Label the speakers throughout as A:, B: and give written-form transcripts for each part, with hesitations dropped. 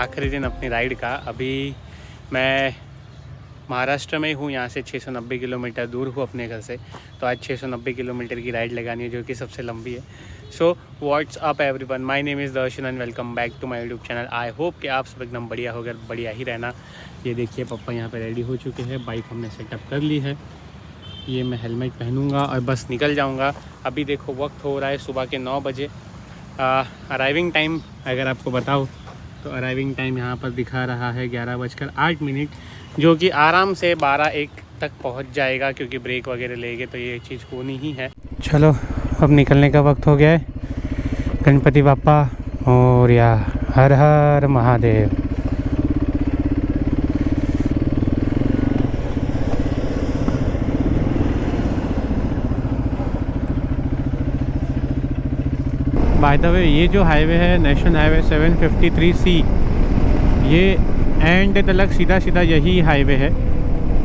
A: आखिरी दिन अपनी राइड का। अभी मैं महाराष्ट्र में हूँ, यहाँ से 690 किलोमीटर दूर हूँ अपने घर से। तो आज 690 किलोमीटर की राइड लगानी है, जो कि सबसे लंबी है। So what's up everyone, my name is Darshan and welcome back to my YouTube channel. I hope कि आप सब एकदम बढ़िया हो गए, बढ़िया ही रहना। ये देखिए पापा यहाँ पे रेडी हो चुके हैं, बाइक हमने सेटअप कर ली है। ये मैं हेलमेट पहनूंगा और बस निकल जाऊंगा। अभी देखो वक्त हो रहा है सुबह के 9 बजे। अराइविंग टाइम अगर आपको बताओ तो अराइविंग टाइम यहाँ पर दिखा रहा है 11:08, जो कि आराम से 12-1 तक पहुँच जाएगा, क्योंकि ब्रेक वगैरह लेंगे तो ये चीज़ होनी ही है। चलो अब निकलने का वक्त हो गया है। गणपति बाप्पा और या हर हर महादेव। बाय द वे ये जो हाईवे है नेशनल हाईवे 753C, ये एंड तक सीधा सीधा यही हाईवे है।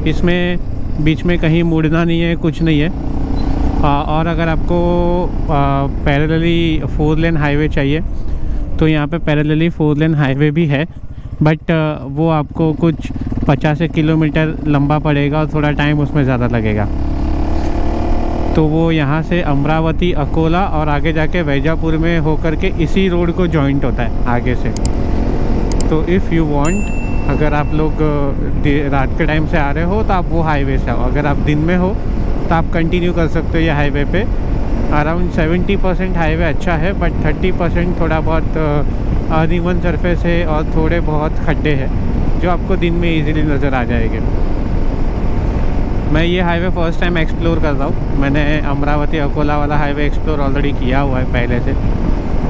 A: इसमें बीच में कहीं मुड़ना नहीं है, कुछ नहीं है। और अगर आपको पैरेलली 4 लेन हाईवे चाहिए तो यहाँ पे पैरेलली 4 लेन हाईवे भी है, बट वो आपको कुछ 50 किलोमीटर लंबा पड़ेगा और थोड़ा टाइम उसमें ज़्यादा लगेगा। तो वो यहाँ से अमरावती, अकोला और आगे जाके वैजापुर में होकर के इसी रोड को जॉइंट होता है आगे से। तो इफ़ यू वांट, अगर आप लोग रात के टाइम से आ रहे हो तो आप वो हाईवे से आओ। अगर आप दिन में हो तो आप कंटिन्यू कर सकते हो ये हाईवे पे। अराउंड 70% हाईवे अच्छा है, बट 30% थोड़ा बहुत अनइवन सरफेस है और थोड़े बहुत खड्डे हैं, जो आपको दिन में ईजिली नज़र आ जाएंगे। मैं ये हाईवे फ़र्स्ट टाइम एक्सप्लोर कर रहा हूँ। मैंने अमरावती अकोला वाला हाईवे एक्सप्लोर ऑलरेडी किया हुआ है पहले से,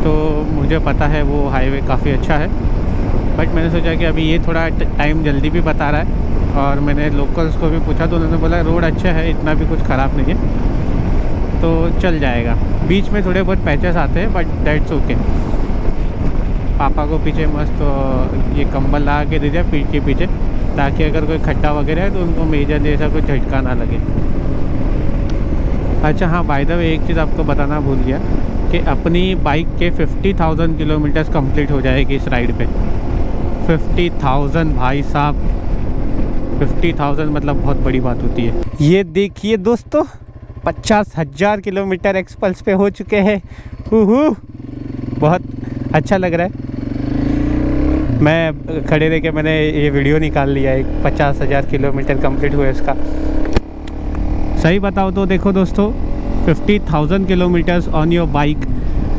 A: तो मुझे पता है वो हाईवे काफ़ी अच्छा है। बट मैंने सोचा कि अभी ये थोड़ा टाइम जल्दी भी बता रहा है, और मैंने लोकल्स को भी पूछा तो उन्होंने बोला रोड अच्छा है, इतना भी कुछ ख़राब नहीं है, तो चल जाएगा। बीच में थोड़े बहुत पैचेस आते हैं, बट दैट्स ओके। पापा को पीछे मस्त ये कंबल लगा के दे दिया पीठ के पीछे, ताकि अगर कोई खड्डा वगैरह है तो उनको मेजर जैसा कोई झटका ना लगे। अच्छा हाँ, बाय द वे एक चीज़ आपको बताना भूल गया कि अपनी बाइक के 50,000 किलोमीटर्स कंप्लीट हो जाएगी इस राइड पे। 50,000 भाई साहब, 50,000 मतलब बहुत बड़ी बात होती है। ये देखिए दोस्तों, 50,000 किलोमीटर एक्सपल्स पे हो चुके हैं। बहुत अच्छा लग रहा है। मैं खड़े रह के मैंने ये वीडियो निकाल लिया है 50,000 किलोमीटर कंप्लीट हुए इसका। सही बताओ तो देखो दोस्तों, 50,000 kilometres on your bike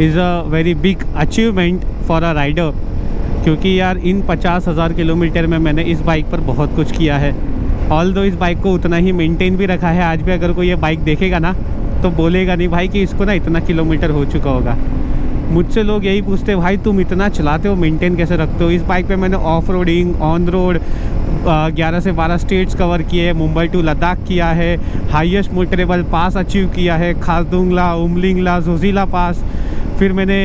A: is a very big achievement for a rider. क्योंकि यार इन 50,000 किलोमीटर में मैंने इस बाइक पर बहुत कुछ किया है। ऑल्दो इस बाइक को उतना ही मेंटेन भी रखा है। आज भी अगर कोई ये बाइक देखेगा ना तो बोलेगा नहीं भाई कि इसको ना इतना किलोमीटर हो चुका होगा। मुझसे लोग यही पूछते हैं भाई तुम इतना चलाते हो, मेंटेन कैसे रखते हो। इस बाइक पे मैंने ऑफ रोडिंग, ऑन रोड 11 से 12 स्टेट्स कवर किए, मुंबई टू लद्दाख किया है, हाईएस्ट मोटरेबल पास अचीव किया है, खारदुंगला, उमलिंगला, जोजिला पास। फिर मैंने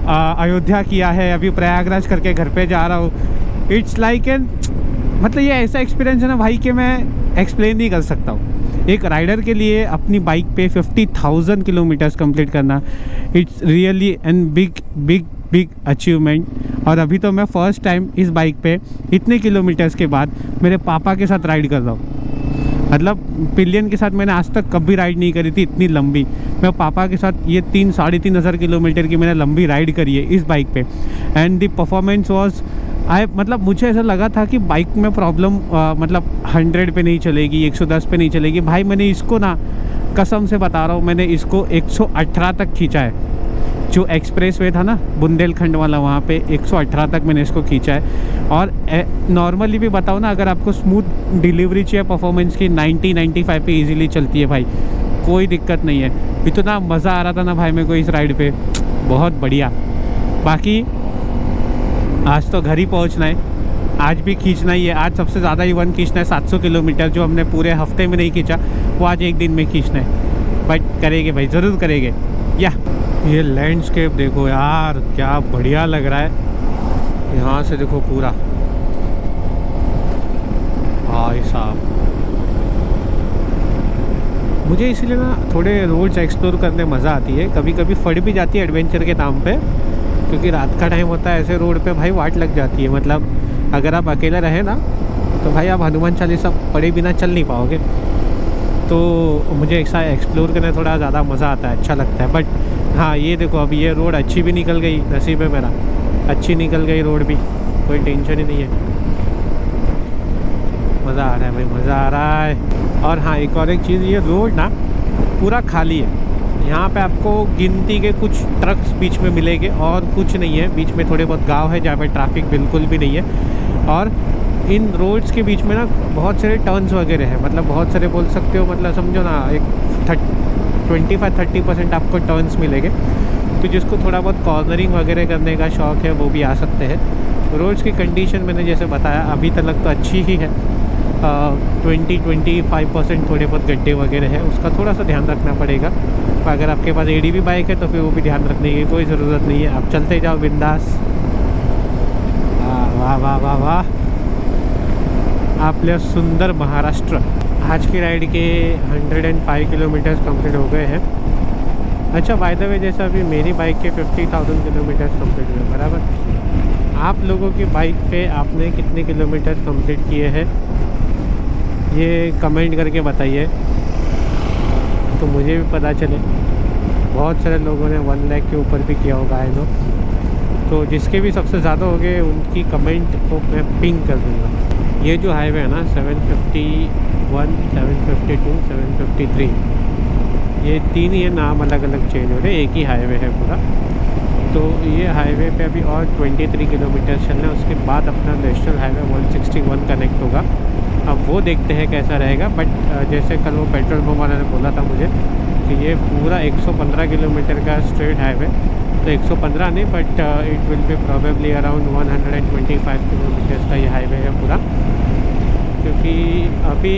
A: अयोध्या किया है, अभी प्रयागराज करके घर पे जा रहा हूँ। इट्स लाइक एन, मतलब ये ऐसा एक्सपीरियंस है ना भाई कि मैं एक्सप्लेन नहीं कर सकता हूँ। एक राइडर के लिए अपनी बाइक पे 50,000 किलोमीटर्स कंप्लीट करना, it's really an big big big achievement. और अभी तो मैं फ़र्स्ट टाइम इस बाइक पे इतने किलोमीटर्स के बाद मेरे पापा के साथ राइड कर रहा हूँ। मतलब पिलियन के साथ मैंने आज तक कभी राइड नहीं करी थी इतनी लंबी। मैं पापा के साथ ये 3-3.5 हज़ार किलोमीटर की मैंने लंबी राइड करी है इस बाइक पे। एंड द परफॉर्मेंस वॉज मतलब मुझे ऐसा लगा था कि बाइक में प्रॉब्लम मतलब 100 पे नहीं चलेगी, 110 पे नहीं चलेगी। भाई मैंने इसको ना, कसम से बता रहा हूँ, मैंने इसको 118 तक खींचा है। जो एक्सप्रेस वे था ना बुंदेलखंड वाला, वहाँ पे 118 तक मैंने इसको खींचा है। और नॉर्मली भी बताओ ना, अगर आपको स्मूथ डिलीवरी चाहिए परफॉर्मेंस की, 90-95 पे ईजिली चलती है भाई, कोई दिक्कत नहीं है। इतना मज़ा आ रहा था ना भाई मेरे को इस राइड पे, बहुत बढ़िया। बाकी आज तो घर ही पहुंचना है, आज भी खींचना ही है। आज सबसे ज़्यादा इवन खींचना है 700 किलोमीटर, जो हमने पूरे हफ्ते में नहीं खींचा वो आज एक दिन में खींचना है। बट करेंगे भाई, ज़रूर करेंगे। या ये लैंडस्केप देखो यार, क्या बढ़िया लग रहा है। यहाँ से देखो पूरा, भाई साहब मुझे इसलिए ना थोड़े रोड्स एक्सप्लोर करने मज़ा आती है। कभी कभी फट भी जाती है एडवेंचर के नाम पे, क्योंकि रात का टाइम होता है, ऐसे रोड पे भाई वाट लग जाती है। मतलब अगर आप अकेला रहे ना तो भाई आप हनुमान चालीसा पढ़े बिना चल नहीं पाओगे। तो मुझे ऐसा एक्सप्लोर करने थोड़ा ज़्यादा मज़ा आता है, अच्छा लगता है। बट हाँ ये देखो, अभी ये रोड अच्छी भी निकल गई, नसीब है मेरा, अच्छी निकल गई रोड भी, कोई टेंशन ही नहीं है। मज़ा आ रहा है भाई, मज़ा आ रहा है। और हाँ एक और एक चीज़, ये रोड ना पूरा खाली है। यहाँ पे आपको गिनती के कुछ ट्रक्स बीच में मिलेंगे और कुछ नहीं है। बीच में थोड़े बहुत गांव है जहाँ पे ट्रैफिक बिल्कुल भी नहीं है। और इन रोड्स के बीच में ना बहुत सारे टर्न्स वगैरह हैं, मतलब बहुत सारे बोल सकते हो, मतलब समझो ना एक 25-30% आपको टर्न्स मिलेंगे। तो जिसको थोड़ा बहुत कॉर्नरिंग वगैरह करने का शौक़ है वो भी आ सकते हैं। रोड्स की कंडीशन मैंने जैसे बताया अभी तक तो अच्छी ही है। 20-25% थोड़े बहुत गड्ढे वगैरह है, उसका थोड़ा सा ध्यान रखना पड़ेगा। अगर आपके पास ADV बाइक है तो फिर वो भी ध्यान रखने की कोई ज़रूरत नहीं है, आप चलते जाओ बिंदास। वाह वाह वाह वाह, आपले सुंदर महाराष्ट्र। आज की राइड के 105 किलोमीटर्स कंप्लीट हो गए हैं। अच्छा बाय द वे, जैसा अभी मेरी बाइक के 50,000 किलोमीटर्स कंप्लीट हुए, बराबर। आप लोगों की बाइक पे आपने कितने किलोमीटर कंप्लीट किए हैं ये कमेंट करके बताइए, तो मुझे भी पता चले। बहुत सारे लोगों ने 1 लाख के ऊपर भी किया होगा आई नो। तो जिसके भी सबसे ज़्यादा हो गए उनकी कमेंट को मैं पिंग कर दूँगा। ये जो हाईवे है ना 751, 752, 753, ये 3 ये नाम अलग अलग चेंज हो रहे, एक ही हाईवे है पूरा। तो ये हाईवे पे अभी और 23 किलोमीटर चलना है, उसके बाद अपना नेशनल हाईवे 161 कनेक्ट होगा। अब वो देखते हैं कैसा रहेगा। बट जैसे कल वो पेट्रोल पंप वाले ने बोला था मुझे कि ये पूरा 115 किलोमीटर का स्ट्रेट हाईवे, तो 115 नहीं but it will be probably around 125 kilometres का ये हाईवे है पूरा। क्योंकि अभी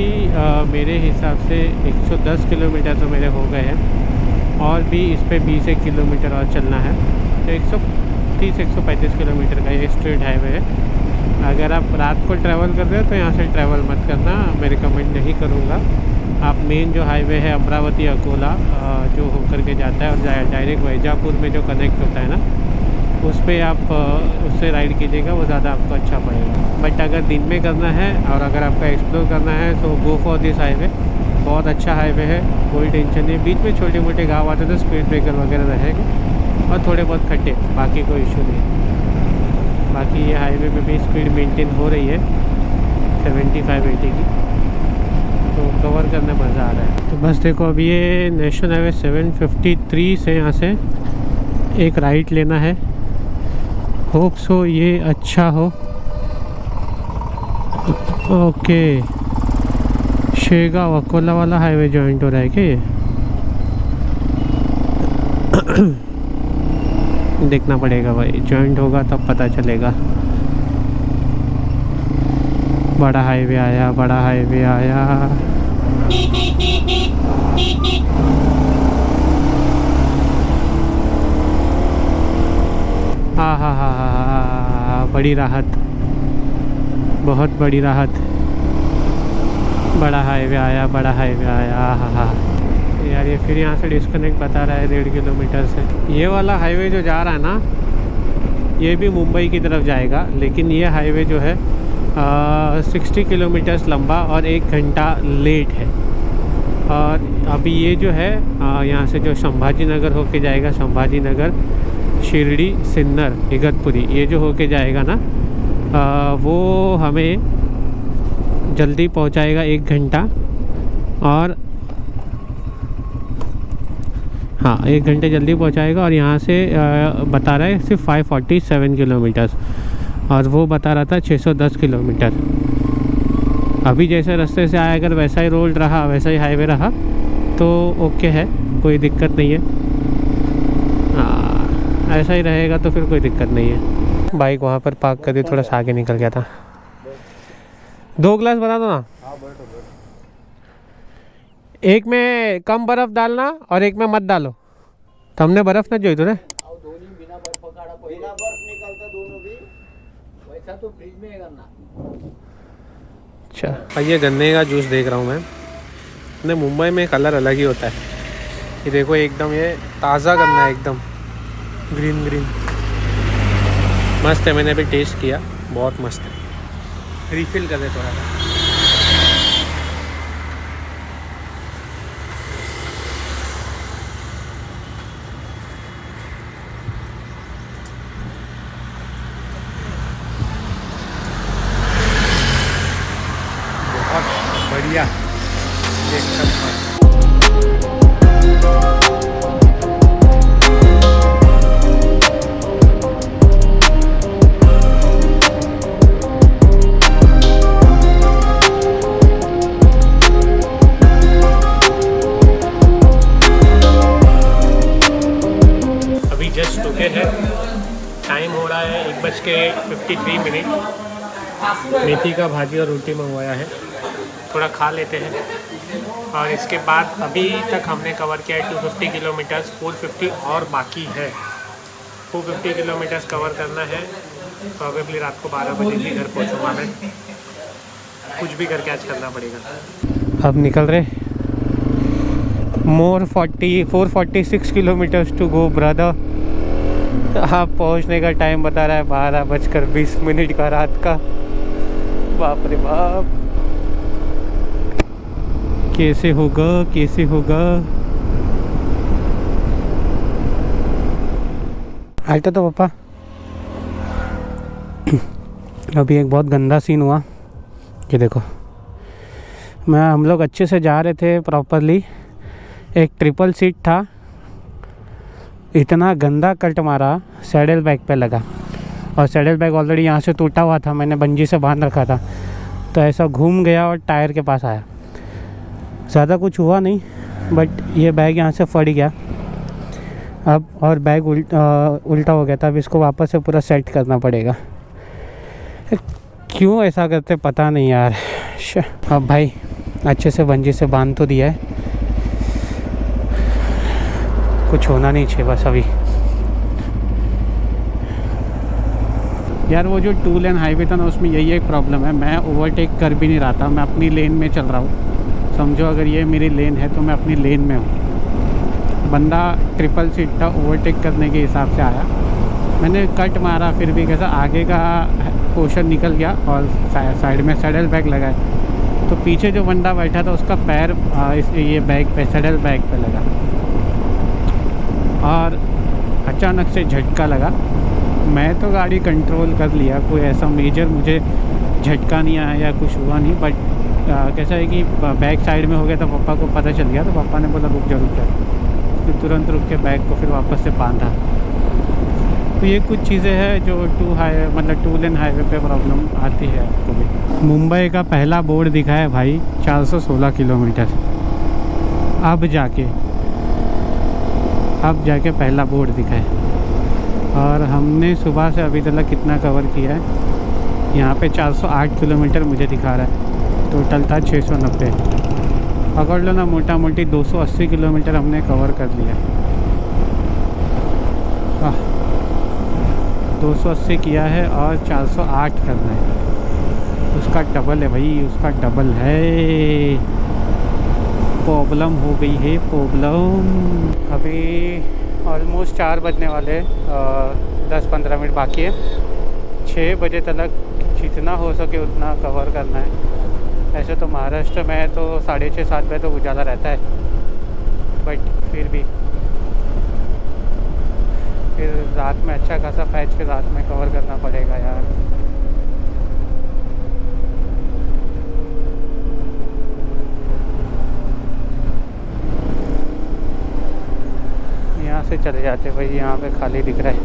A: मेरे हिसाब से 110 किलोमीटर तो मेरे हो गए हैं और भी इस पे 20 किलोमीटर और चलना है। तो 130-135 किलोमीटर का ये स्ट्रेट हाईवे है। अगर आप रात को ट्रैवल कर रहे हो तो यहाँ से ट्रैवल मत करना, मैं रिकमेंड नहीं करूँगा। आप मेन जो हाईवे है अमरावती अकोला जो होकर के जाता है और डायरेक्ट वैजापुर में जो कनेक्ट होता है ना, उस पर आप उससे राइड कीजिएगा, वो ज़्यादा आपको अच्छा पड़ेगा। बट अगर दिन में करना है और अगर आपका एक्सप्लोर करना है तो गो फॉर दिस हाईवे, बहुत अच्छा हाईवे है, कोई टेंशन नहीं। बीच में छोटे मोटे गाँव आते तो स्पीड ब्रेकर वगैरह रहेंगे और थोड़े बहुत खड्डे, बाकी कोई इशू नहीं। बाकी ये हाईवे पे भी स्पीड मेंटेन हो रही है 75-80 की, तो कवर करने मज़ा आ रहा है। तो बस देखो अभी ये नेशनल हाईवे 753 से यहाँ से एक राइट लेना है। होप सो ये अच्छा हो। ओके, शेगांव अकोला वाला हाईवे जॉइंट हो रहा है क्या ये? देखना पड़ेगा भाई, जॉइंट होगा तब पता चलेगा। बड़ा हाईवे आया, बड़ा हाईवे आया। हाँ हाँ हाँ हाँ, बड़ी राहत, बहुत बड़ी राहत। बड़ा हाईवे आया, बड़ा हाईवे आया। हाँ हाँ यार, ये फिर यहाँ से डिस्कनेक्ट बता रहा है 1.5 किलोमीटर से। ये वाला हाईवे जो जा रहा है ना, ये भी मुंबई की तरफ जाएगा, लेकिन ये हाईवे जो है 60 किलोमीटर्स लंबा और 1 घंटा लेट है। और अभी ये जो है यहाँ से जो संभाजी नगर होके जाएगा, संभाजी नगर, शिरडी, सिन्नर, इगतपुरी, ये जो होके जाएगा ना वो हमें जल्दी पहुँचाएगा 1 घंटा। और हाँ 1 घंटे जल्दी पहुँचाएगा। और यहाँ से बता रहा है सिर्फ 547 किलोमीटर्स और वो बता रहा था 610 किलोमीटर। अभी जैसे रास्ते से आया, अगर वैसा ही रोड रहा, वैसा ही हाईवे रहा तो ओके है, कोई दिक्कत नहीं है। ऐसा ही रहेगा तो फिर कोई दिक्कत नहीं है। बाइक वहाँ पर पार्क कर दी, थोड़ा सा आगे निकल गया था। 2 ग्लास बना दो ना, एक में कम बर्फ़ डालना और एक में मत डालो। तो हमने बर्फ़ ना जोई तो रे,
B: बिना बर्फ निकलता दोनों भी, वैसा तो फ्रिज में करना।
A: अच्छा, ये गन्ने का जूस देख रहा हूँ मैं। अपने मुंबई में कलर अलग ही होता है। ये देखो एकदम ये ताज़ा गन्ना है, एकदम ग्रीन ग्रीन। मस्त है, मैंने अभी टेस्ट किया, बहुत मस्त है। रिफिल कर दे थोड़ा सा। बहुत बढ़िया, एकदम मस्त। जस्ट रुके हैं, टाइम हो रहा है 1:53। मेथी का भाजी और रोटी मंगवाया है, थोड़ा खा लेते हैं। और इसके बाद अभी तक हमने कवर किया है 250 किलोमीटर्स, 450 और बाकी है। 450 किलोमीटर्स कवर करना है। प्रॉबेबली रात को 12 बजे ही घर पहुँचूँगा मैं। कुछ भी करके आज करना पड़ेगा। अब निकल रहे, मोर 446 किलोमीटर्स टू गो ब्रदर। हाँ, पहुँचने का टाइम बता रहा है 12:20 का रात का। बाप रे बाप, कैसे होगा कैसे होगा। आते तो पापा। अभी एक बहुत गंदा सीन हुआ कि देखो, हम लोग अच्छे से जा रहे थे प्रॉपरली, एक ट्रिपल सीट था, इतना गंदा कट मारा, सैडल बैग पे लगा। और सैडल बैग ऑलरेडी यहाँ से टूटा हुआ था, मैंने बंजी से बांध रखा था, तो ऐसा घूम गया और टायर के पास आया। ज़्यादा कुछ हुआ नहीं, बट ये बैग यहाँ से फट गया अब, और बैग उल्टा हो गया था। अब इसको वापस से पूरा सेट करना पड़ेगा। क्यों ऐसा करते पता नहीं यार। अब भाई अच्छे से बंजी से बांध तो दिया है, कुछ होना नहीं चाहिए बस अभी। यार वो जो 2 लेन हाईवे था ना, उसमें यही एक प्रॉब्लम है, मैं ओवरटेक कर भी नहीं रहा था, मैं अपनी लेन में चल रहा हूँ। समझो अगर ये मेरी लेन है तो मैं अपनी लेन में हूँ। बंदा ट्रिपल सीट था, ओवरटेक करने के हिसाब से आया, मैंने कट मारा, फिर भी कैसा आगे का पोर्शन निकल गया और साइड में सैडल बैग लगाए, तो पीछे जो बंदा बैठा था उसका पैर ये बैग पे, सैडल बैग पे लगा और अचानक से झटका लगा। मैं तो गाड़ी कंट्रोल कर लिया, कोई ऐसा मेजर मुझे झटका नहीं आया या कुछ हुआ नहीं, बट कैसा है कि बैक साइड में हो गया, तो पापा को पता चल गया, तो पापा ने बोला रुक जा, फिर तुरंत रुक के बैग को फिर वापस से बांधा। तो ये कुछ चीज़ें हैं जो 2 लेन हाईवे पे प्रॉब्लम आती है आपको भी। मुंबई का पहला बोर्ड दिखा है भाई, 416 किलोमीटर। अब जाके पहला बोर्ड दिखा है। और हमने सुबह से अभी तक कितना कवर किया है, यहाँ पे 408 किलोमीटर मुझे दिखा रहा है, टोटल था 690। पकड़ लो ना, मोटा मोटी 280 किलोमीटर हमने कवर कर लिया। 280 किया है और 408 करना है, उसका डबल है भाई, उसका डबल है। प्रॉब्लम हो गई है, प्रॉब्लम। अभी ऑलमोस्ट 4 बजने वाले, 10-15 मिनट बाकी है। 6 बजे तक जितना हो सके उतना कवर करना है। ऐसे तो महाराष्ट्र में तो 6:30-7 बजे तो उजाला रहता है, बट फिर भी फिर रात में अच्छा खासा पैच फिर रात में कवर करना पड़ेगा यार। यहाँ से चले जाते भाई, यहाँ पे खाली दिख रहा है।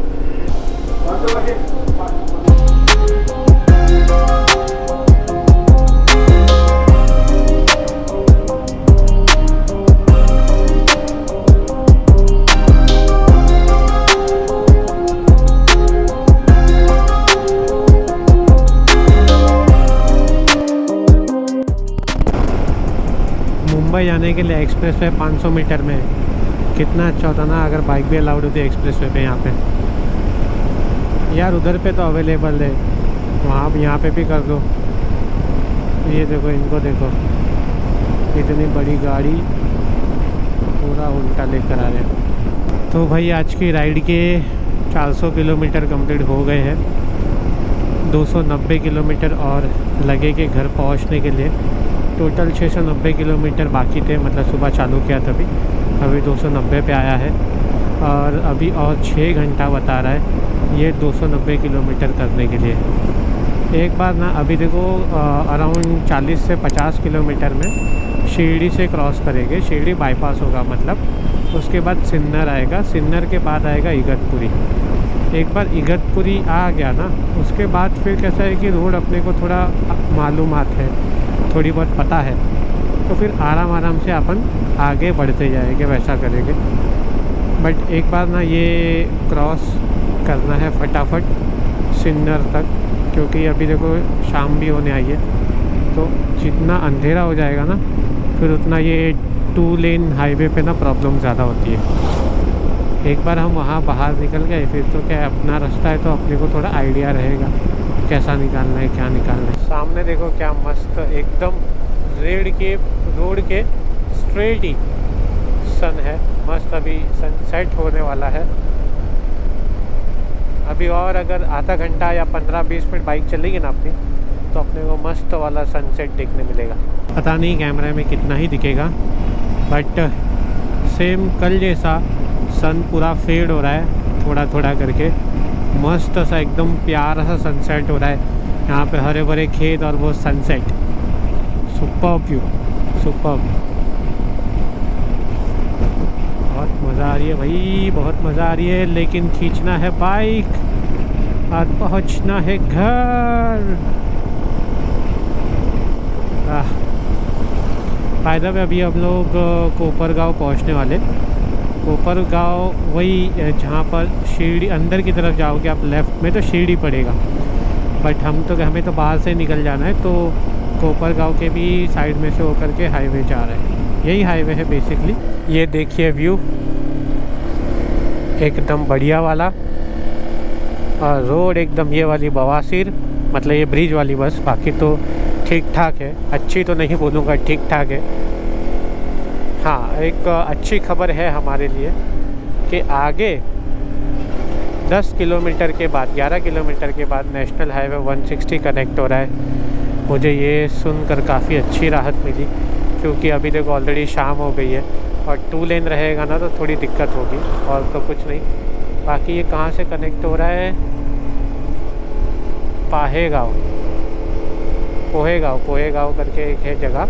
A: मुंबई जाने के लिए एक्सप्रेस वे 500 मीटर में है। कितना अच्छा होता ना अगर बाइक भी अलाउड होती है एक्सप्रेस वे पे यहाँ पे। यार उधर पे तो अवेलेबल है, वहाँ यहाँ पे भी कर दो। ये देखो, इनको देखो, इतनी बड़ी गाड़ी पूरा उल्टा लेकर आ रहे हैं। तो भाई आज की राइड के 400 किलोमीटर कंप्लीट हो गए हैं। 290 किलोमीटर और लगेंगे घर पहुंचने के लिए। टोटल 690 किलोमीटर बाकी थे, मतलब सुबह चालू किया तभी, अभी 290 पे आया है और अभी और 6 घंटा बता रहा है ये 290 किलोमीटर करने के लिए। एक बार ना अभी देखो अराउंड 40 से 50 किलोमीटर में शिरडी से क्रॉस करेंगे, शिरडी बाईपास होगा मतलब, उसके बाद सिन्नर आएगा, सिन्नर के बाद आएगा इगतपुरी। एक बार इगतपुरी आ गया ना उसके बाद फिर कैसा है कि रोड अपने को थोड़ा मालूमात है, थोड़ी बहुत पता है, तो फिर आराम आराम से अपन आगे बढ़ते जाएंगे, वैसा करेंगे। बट एक बार ना ये क्रॉस करना है फटाफट सिन्नर तक, क्योंकि अभी देखो शाम भी होने आई है, तो जितना अंधेरा हो जाएगा ना फिर उतना ये 2 लेन हाईवे पे ना प्रॉब्लम ज़्यादा होती है। एक बार हम वहाँ बाहर निकल गए फिर तो क्या है, अपना रास्ता है तो अपने को थोड़ा आइडिया रहेगा कैसा निकालना है, क्या निकालना है। सामने देखो क्या मस्त एकदम रोड के स्ट्रेट ही सन है, मस्त अभी सनसेट होने वाला है। अभी और अगर आधा घंटा या 15-20 मिनट बाइक चलेगी ना अपनी तो अपने को मस्त वाला सनसेट देखने मिलेगा। पता नहीं कैमरे में कितना ही दिखेगा, बट सेम कल जैसा सन पूरा फेड हो रहा है थोड़ा थोड़ा करके, मस्त सा एकदम प्यारा सा सनसेट हो रहा है। यहाँ पे हरे भरे खेत और वो सनसेट, सुपर्ब व्यू, सुपर्ब। बहुत मज़ा आ रही है भाई, बहुत मज़ा आ रही है, लेकिन खींचना है बाइक और पहुंचना है घर। फ़ायदा में अभी हम लोग कोपरगांव पहुंचने वाले। कोपरगांव वही जहाँ पर शिरडी अंदर की तरफ जाओगे आप लेफ़्ट में तो शिरडी पड़ेगा, बट हमें तो बाहर से निकल जाना है, तो कोपरगांव के भी साइड में से होकर के हाईवे जा रहे हैं। यही हाईवे है बेसिकली। ये देखिए व्यू एकदम बढ़िया वाला, और रोड एकदम ये वाली बवासीर, मतलब ये ब्रिज वाली बस, बाकी तो ठीक ठाक है, अच्छी तो नहीं बोलूँगा, ठीक ठाक है। हाँ, एक अच्छी खबर है हमारे लिए कि आगे 10 किलोमीटर के बाद, 11 किलोमीटर के बाद नेशनल हाईवे 160 कनेक्ट हो रहा है। मुझे ये सुनकर काफ़ी अच्छी राहत मिली, क्योंकि अभी देखो ऑलरेडी शाम हो गई है और 2 लेन रहेगा ना तो थोड़ी दिक्कत होगी, और तो कुछ नहीं। बाकी ये कहाँ से कनेक्ट हो रहा है, पोहेगांव करके एक है जगह,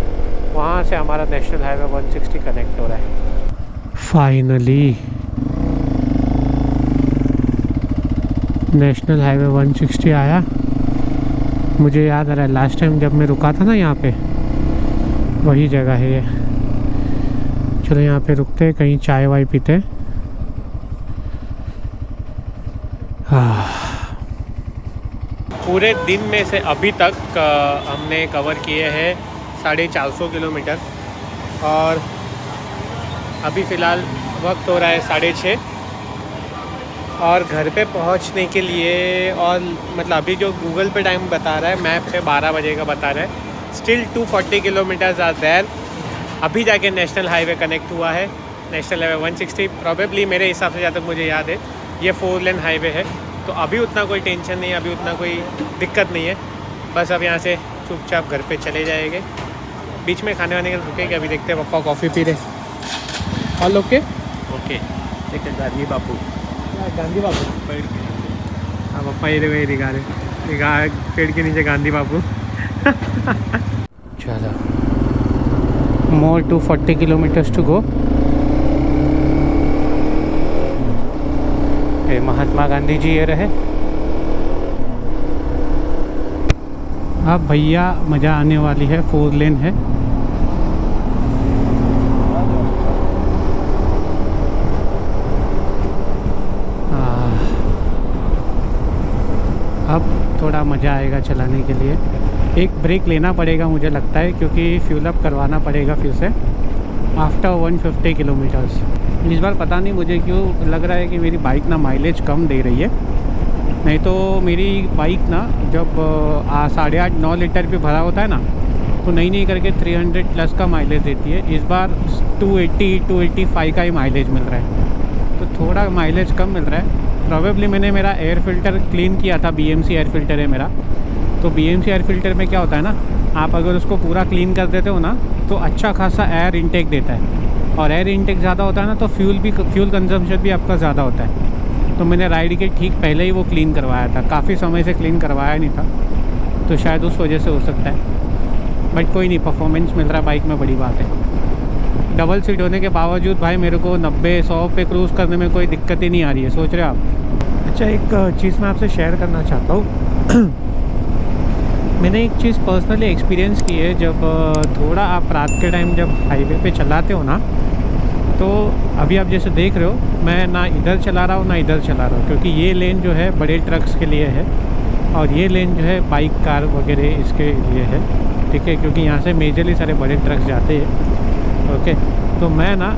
A: वहाँ से हमारा नेशनल हाईवे 160 कनेक्ट हो रहा है। फाइनली नेशनल हाईवे 160 आया। मुझे याद आ रहा है लास्ट टाइम जब मैं रुका था ना यहाँ पे, वही जगह है ये। चलो यहाँ पे रुकते हैं, कहीं चाय वाय पीते। पूरे दिन में से अभी तक हमने कवर किए हैं 450 किलोमीटर, और अभी फ़िलहाल वक्त हो रहा है 6:30, और घर पे पहुंचने के लिए, और मतलब अभी जो गूगल पे टाइम बता रहा है, मैप पे 12 बजे का बता रहा है, स्टिल 240 किलोमीटर्स आर देयर। अभी जाके नेशनल हाईवे कनेक्ट हुआ है, नेशनल हाईवे 160। प्रॉबेबली मेरे हिसाब से जहाँ तक मुझे याद है ये 4 लेन हाईवे है, तो अभी उतना कोई टेंशन नहीं है, अभी उतना कोई दिक्कत नहीं है। बस अब यहाँ से चुपचाप घर पे चले जाएंगे, बीच में खाने वाने के लिए रुकेंगे। अभी देखते हैं, पप्पा कॉफ़ी पी रहे। All okay okay. देखते गांधी बापू हाँ, पप्पा ये दिखा रहे पेड़ के नीचे गांधी बापू। चलो, मोर 240 किलोमीटर्स टू गो। महात्मा गांधी जी ये रहे। अब भैया मज़ा आने वाली है, 4 लेन है। अब थोड़ा मज़ा आएगा चलाने के लिए। एक ब्रेक लेना पड़ेगा मुझे लगता है, क्योंकि फ्यूल अप करवाना पड़ेगा फिर से आफ्टर 150 किलोमीटर्स। इस बार पता नहीं मुझे क्यों लग रहा है कि मेरी बाइक ना माइलेज कम दे रही है, नहीं तो मेरी बाइक ना जब 8.5-9 लीटर पे भरा होता है ना तो नई करके 300 प्लस का माइलेज देती है। इस बार 280-285 का ही माइलेज मिल रहा है, तो थोड़ा माइलेज कम मिल रहा है। प्रॉबेबली मैंने मेरा एयर फ़िल्टर क्लीन किया था, BMC एयर फ़िल्टर है मेरा। तो BMC एयर फ़िल्टर में क्या होता है ना, आप अगर उसको पूरा क्लीन कर देते हो ना तो अच्छा खासा एयर इंटेक देता है, और एयर इंटेक ज़्यादा होता है ना तो फ्यूल कंजम्पशन भी आपका ज़्यादा होता है। तो मैंने राइड के ठीक पहले ही वो क्लीन करवाया था, काफ़ी समय से क्लीन करवाया नहीं था, तो शायद उस वजह से हो सकता है। बट कोई नहीं, परफॉर्मेंस मिल रहा है बाइक में, बड़ी बात है। डबल सीट होने के बावजूद भाई मेरे को 90-100 पे क्रूज़ करने में कोई दिक्कत ही नहीं आ रही है, सोच रहे हो आप। अच्छा, एक चीज़ मैं आपसे शेयर करना चाहता हूँ। मैंने एक चीज़ पर्सनली एक्सपीरियंस की है, जब थोड़ा आप रात के टाइम जब हाईवे पे चलाते हो ना, तो अभी आप जैसे देख रहे हो मैं ना इधर चला रहा हूँ ना इधर चला रहा हूँ, क्योंकि ये लेन जो है बड़े ट्रक्स के लिए है और ये लेन जो है बाइक कार वगैरह इसके लिए है, ठीक है, क्योंकि यहाँ से मेजरली सारे बड़े ट्रक्स जाते हैं। ओके, तो मैं ना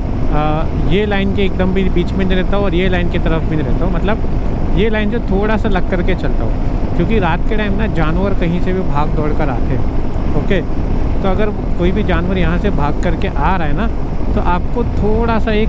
A: ये लाइन के एकदम भी बीच में नहीं रहता हूँ और ये लाइन की तरफ भी नहीं रहता हूँ, मतलब ये लाइन जो थोड़ा सा लग करके चलता हूँ, क्योंकि रात के टाइम ना जानवर कहीं से भी भाग दौड़ कर आते हैं। ओके, तो अगर कोई भी जानवर यहाँ से भाग करके आ रहा है ना, तो आपको थोड़ा सा एक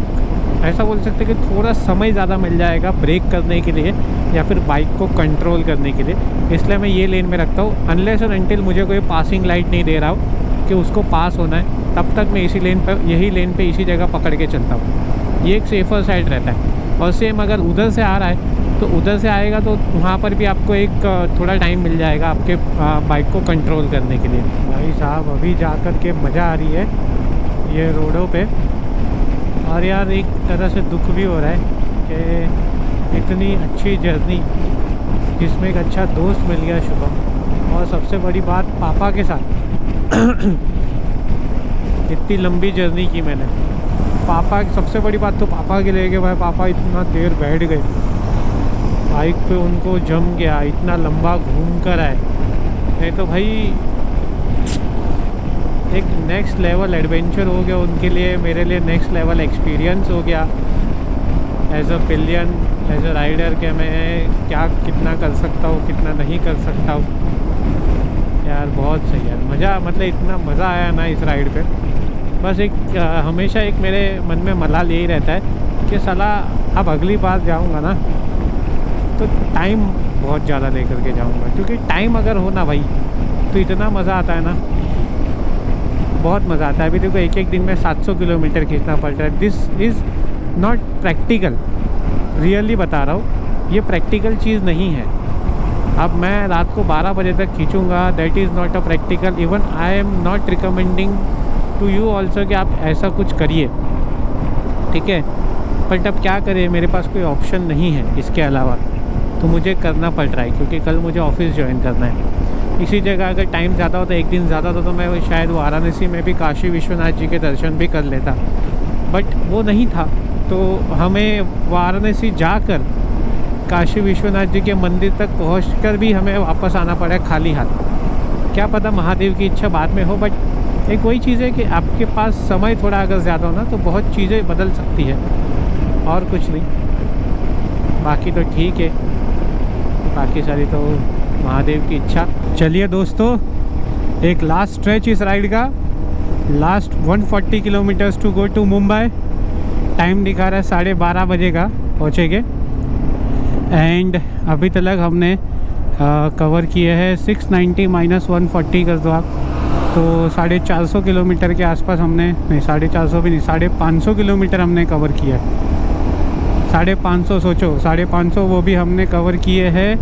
A: ऐसा बोल सकते हैं कि थोड़ा समय ज़्यादा मिल जाएगा ब्रेक करने के लिए या फिर बाइक को कंट्रोल करने के लिए। इसलिए मैं ये लेन में रखता हूँ, अनलेस और अनटिल मुझे कोई पासिंग लाइट नहीं दे रहा हो कि उसको पास होना है, तब तक मैं इसी लेन पर, यही लेन पे इसी जगह पकड़ के चलता हूँ। ये एक सेफ़र साइड रहता है। और सेम अगर उधर से आ रहा है तो उधर से आएगा तो वहाँ पर भी आपको एक थोड़ा टाइम मिल जाएगा आपके बाइक को कंट्रोल करने के लिए। भाई साहब, अभी जा कर के मज़ा आ रही है ये रोडों पे, और यार एक तरह से दुख भी हो रहा है कि इतनी अच्छी जर्नी जिसमें एक अच्छा दोस्त मिल गया शुभम, और सबसे बड़ी बात पापा के साथ इतनी लंबी जर्नी की मैंने। पापा, सबसे बड़ी बात तो पापा के लेके, भाई पापा इतना देर बैठ गए बाइक पे, उनको जम गया, इतना लंबा घूम कर आए। नहीं तो भाई एक नेक्स्ट लेवल एडवेंचर हो गया उनके लिए, मेरे लिए नेक्स्ट लेवल एक्सपीरियंस हो गया as a pillion, as a rider, कि मैं क्या कितना कर सकता हूँ कितना नहीं कर सकता हूँ। यार बहुत सही यार, मज़ा, मतलब इतना मज़ा आया ना इस राइड पे। बस एक हमेशा एक मेरे मन में मलाल यही रहता है कि साला अब अगली बार जाऊँगा ना तो टाइम बहुत ज़्यादा लेकर के जाऊँगा, क्योंकि टाइम अगर हो ना भाई तो इतना मज़ा आता है ना, बहुत मज़ा आता है। अभी देखो एक दिन में 700 किलोमीटर खींचना पड़ रहा है। This is not practical, really बता रहा हूँ, ये प्रैक्टिकल चीज़ नहीं है। अब मैं रात को 12 बजे तक खींचूँगा, that is not a practical. Even I am not recommending to you also कि आप ऐसा कुछ करिए, ठीक है। बट अब क्या करें, मेरे पास कोई ऑप्शन नहीं है इसके अलावा, तो मुझे करना पड़ रहा है, क्योंकि कल मुझे ऑफिस ज्वाइन करना है। इसी जगह अगर टाइम ज़्यादा होता, एक दिन ज़्यादा होता, तो मैं शायद वाराणसी में भी काशी विश्वनाथ जी के दर्शन भी कर लेता, बट वो नहीं था। तो हमें वाराणसी जाकर काशी विश्वनाथ जी के मंदिर तक पहुंचकर भी हमें वापस आना पड़ा खाली हाथ। क्या पता महादेव की इच्छा बाद में हो, बट एक वही चीज़ है कि आपके पास समय थोड़ा अगर ज़्यादा हो ना तो बहुत चीज़ें बदल सकती है, और कुछ नहीं। बाकी तो ठीक है, बाकी सारी तो महादेव की इच्छा। चलिए दोस्तों, एक लास्ट स्ट्रेच इस राइड का, last 140 kilometres to go to Mumbai. Time दिखा रहा है 12:30 बजे का पहुँचेंगे। एंड अभी तक हमने कवर किए हैं 690 माइनस 140 कर दो आप, तो 450 किलोमीटर के आसपास हमने, नहीं 450 भी नहीं, 550 किलोमीटर हमने कवर किया है। 550 सोचो, 550 वो भी हमने कवर किए हैं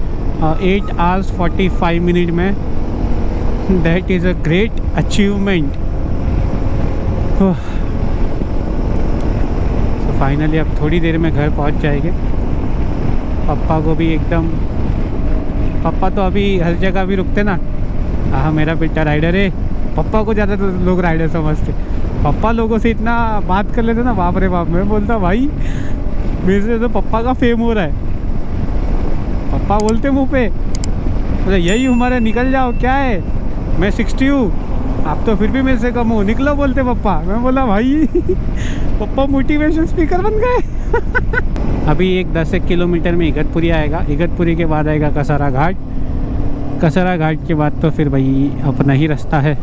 A: 8 hours 45 मिनट में। That is a great achievement. तो फाइनली अब थोड़ी देर में घर पहुंच जाएंगे। पापा को भी एकदम, पापा तो अभी हर जगह भी रुकते ना, हाँ मेरा बेटा राइडर है, पापा को ज़्यादा तो लोग राइडर समझते। पापा लोगों से इतना बात कर लेते ना, बाप रे बाप। मैं बोलता भाई मेरे से तो पापा का फेम हो रहा है। पापा बोलते मुँह पे, बोले यही उम्र है, निकल जाओ, क्या है, मैं 60 हूँ, आप तो फिर भी मेरे से कम हो, निकलो, बोलते पापा। मैं बोला भाई पापा मोटिवेशन स्पीकर बन गए। अभी एक 10 किलोमीटर में इगतपुरी आएगा, इगतपुरी के बाद आएगा कसरा घाट, कसरा घाट के बाद तो फिर भाई अपना ही रास्ता है।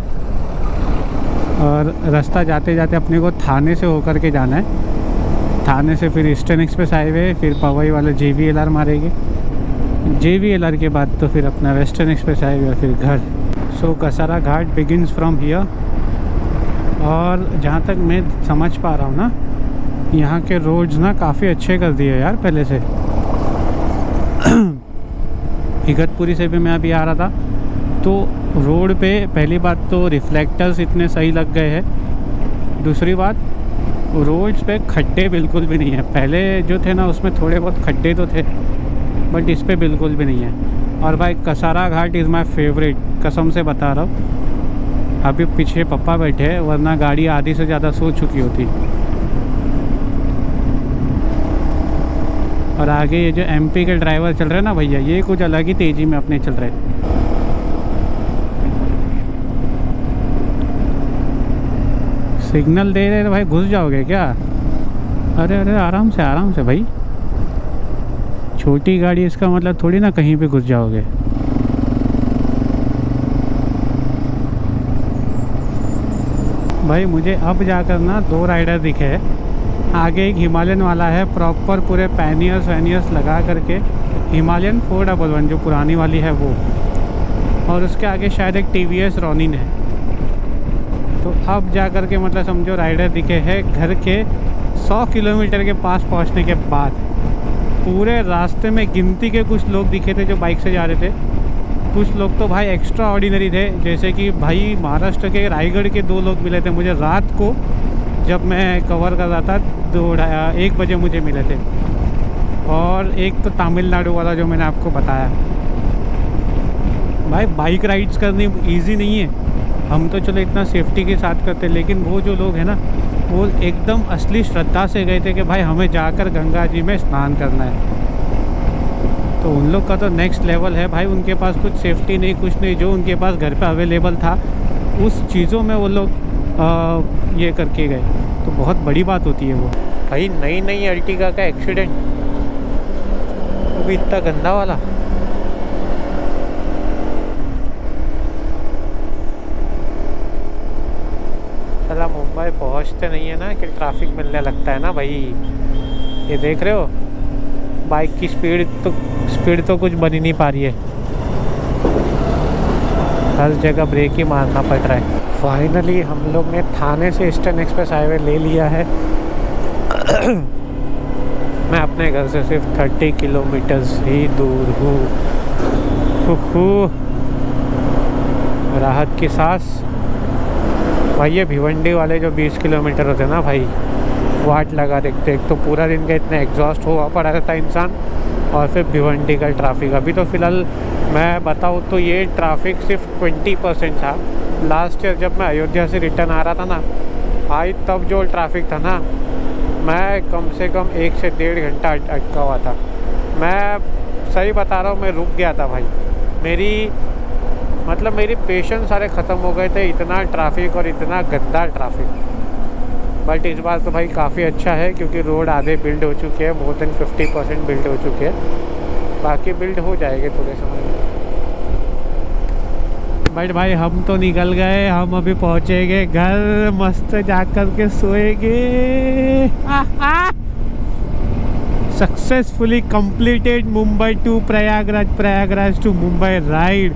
A: और रास्ता जाते जाते अपने को थाने से होकर के जाना है। थाने से फिर ईस्टर्न एक्सप्रेस हाईवे, फिर पवई वाला JVLR मारेंगे। JVLR के बाद तो फिर अपना वेस्टर्न एक्सप्रेस हाईवे और फिर घर। सो कसारा घाट बिगिनस फ्रॉम हियर। और जहाँ तक मैं समझ पा रहा हूँ ना, यहाँ के रोड्स ना काफ़ी अच्छे कर दिए यार पहले से। इगतपुरी से भी मैं अभी आ रहा था तो रोड पे पहली बात तो रिफ्लेक्टर्स इतने सही लग गए हैं। दूसरी बात, रोड्स पे खड्डे बिल्कुल भी नहीं है। पहले जो थे ना उसमें थोड़े बहुत खड्डे तो थे, बट इस पे बिल्कुल भी नहीं है। और भाई कसारा घाट इज़ माय फेवरेट, कसम से बता रहा हूँ। अभी पीछे पापा बैठे हैं, वरना गाड़ी आधी से ज़्यादा सो चुकी होती। और आगे ये जो MP के ड्राइवर चल रहे हैं ना भैया, ये कुछ अलग ही तेज़ी में अपने चल रहे हैं। सिग्नल दे रहे भाई, घुस जाओगे क्या? अरे अरे आराम से भाई, छोटी गाड़ी इसका मतलब थोड़ी ना कहीं पे घुस जाओगे। भाई मुझे अब जाकर ना 2 राइडर दिखे। आगे एक हिमालयन वाला है, प्रॉपर पूरे पैनियर्स वैनियर्स लगा करके, हिमालयन 411 जो पुरानी वाली है वो। और उसके आगे शायद एक TVS रॉनिन है। तो अब जा कर के मतलब समझो राइडर दिखे हैं घर के 100 किलोमीटर के पास पहुंचने के बाद। पूरे रास्ते में गिनती के कुछ लोग दिखे थे जो बाइक से जा रहे थे। कुछ लोग तो भाई एक्स्ट्रा ऑर्डिनरी थे, जैसे कि भाई महाराष्ट्र के रायगढ़ के 2 लोग मिले थे मुझे रात को, जब मैं कवर कर रहा था 1 बजे मुझे मिले थे। और एक तो तमिलनाडु वाला जो मैंने आपको बताया। भाई बाइक राइड्स करनी इजी नहीं है। हम तो चलो इतना सेफ्टी के साथ करते, लेकिन वो जो लोग हैं ना, वो एकदम असली श्रद्धा से गए थे कि भाई हमें जाकर गंगा जी में स्नान करना है। तो उन लोग का तो नेक्स्ट लेवल है भाई। उनके पास कुछ सेफ्टी नहीं, कुछ नहीं, जो उनके पास घर पे अवेलेबल था उस चीज़ों में वो लोग ये करके गए। तो बहुत बड़ी बात होती है वो। भाई नई अर्टिगा का एक्सीडेंट, वो भी इतना गंदा वाला। चला मुंबई पहुंचते नहीं है ना कि ट्रैफिक मिलने लगता है ना भाई। ये देख रहे हो, बाइक की स्पीड तो कुछ बन ही नहीं पा रही है। हर जगह ब्रेक ही मारना पड़ रहा है। फाइनली हम लोग ने थाने से ईस्टर्न एक्सप्रेस हाईवे ले लिया है। मैं अपने घर से सिर्फ 30 किलोमीटर्स ही दूर हूँ। राहत की सांस। भाई ये भिवंडी वाले जो 20 किलोमीटर होते ना भाई, वाट लगा देखते। एक तो पूरा दिन का इतना एग्जॉस्ट हुआ पड़ा रहता इंसान, और फिर भिवंडी का ट्रैफिक। अभी तो फ़िलहाल मैं बताऊँ तो ये ट्रैफिक सिर्फ 20% था। लास्ट ईयर जब मैं अयोध्या से रिटर्न आ रहा था ना, आज तब जो ट्रैफिक था ना, मैं कम से कम 1 से 1.5 घंटा अटका हुआ था। मैं सही बता रहा हूँ, मैं रुक गया था भाई। मेरी पेशेंस सारे ख़त्म हो गए थे, इतना ट्रैफिक और इतना गंदा ट्रैफिक। बट इस बार तो भाई काफ़ी अच्छा है, क्योंकि रोड आधे बिल्ड हो चुके हैं, मोर देन 50% बिल्ड हो चुके हैं। बाकी बिल्ड हो जाएंगे थोड़े समय में। बट भाई हम तो निकल गए, हम अभी पहुँचेंगे घर, मस्त जा कर के सोएंगे। Successfully completed Mumbai to Prayagraj, Prayagraj to Mumbai ride.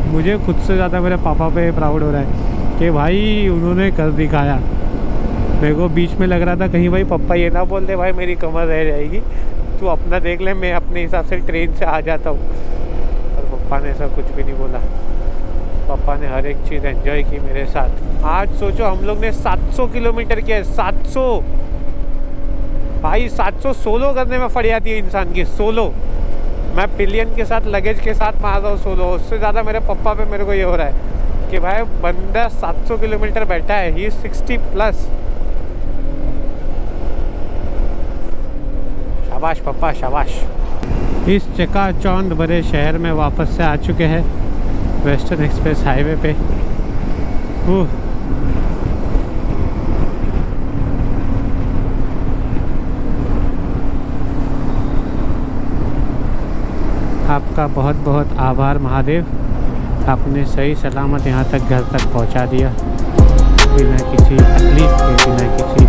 A: मुझे खुद से ज़्यादा मेरे पापा पे प्राउड हो रहा है कि भाई उन्होंने कर दिखाया। मेरे को बीच में लग रहा था कहीं भाई पापा ये ना बोल दे भाई मेरी कमर रह जाएगी, तू अपना देख ले, मैं अपने हिसाब से ट्रेन से आ जाता हूँ। पर पापा ने ऐसा कुछ भी नहीं बोला। पापा ने हर एक चीज़ एंजॉय की मेरे साथ। आज सोचो हम लोग ने 700 किलोमीटर किया है। 700 भाई, 700 सोलो करने में पड़ जाती है इंसान की। सोलो मैं पिलियन के साथ, लगेज के साथ मार रहा हूँ सोलो। उससे ज़्यादा मेरे पापा पे मेरे को ये हो रहा है कि भाई बंदा 700 किलोमीटर बैठा है, ही 60+। शाबाश पापा शाबाश। इस चकाचौंध भरे शहर में वापस से आ चुके हैं वेस्टर्न एक्सप्रेस हाईवे पे। आपका बहुत बहुत आभार महादेव, आपने सही सलामत यहाँ तक घर तक पहुँचा दिया। बिना किसी तकलीफ के, बिना किसी